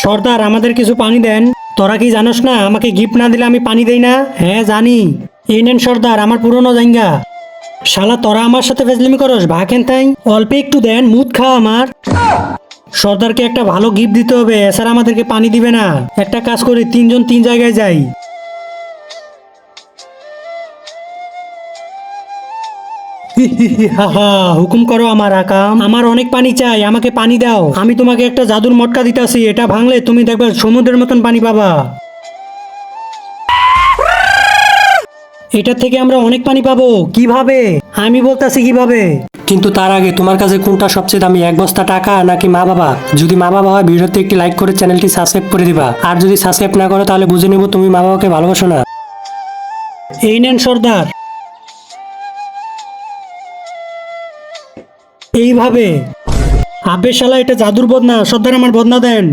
সর্দার আমাদের কিছু পানি দেন। তোরা কি জানোস না আমাকে গিফট না দিলে আমি পানি দেই না? হ্যাঁ জানি। এই নেন সর্দার আমার পুরনো জাঙ্গা। শালা তোরা আমার সাথে ফেজলিমি করস, ভাগেন তাই। অল্প একটু দেন, মুদ খা আমার। সর্দারকে একটা ভালো গিফট দিতে হবে, এছাড়া আমাদেরকে পানি দিবে না। একটা কাজ করি, তিনজন তিন জায়গায় যাই। হাহা, হুকুম করো আমার আকাম। আমার অনেক পানি চাই, আমাকে পানি দাও। আমি তোমাকে একটা জাদুর মটকা দিতাছি, এটা ভাঙলে তুমি দেখবে সমুদ্রের মতন পানি পাবা। এটা থেকে আমরা অনেক পানি পাবো। কিভাবে? আমি বলতাছি কিভাবে। কিন্তু তার আগে তোমার কাছে কোনটা সবচেয়ে দামি, এক বস্তা টাকা নাকি মা বাবা? যদি মা বাবা হয় ভিডিওতে একটি লাইক করে চ্যানেলটি সাবস্ক্রাইব করে দিবা, আর যদি সাবস্ক্রাইব না করো তাহলে বুঝে নেব তুমি মা বাবাকে ভালোবাসো না। এই নেন সর্দার। এইভাবে। আবে শালা এটা জাদুর বদনা, সর্দার আমার বদনা দেন।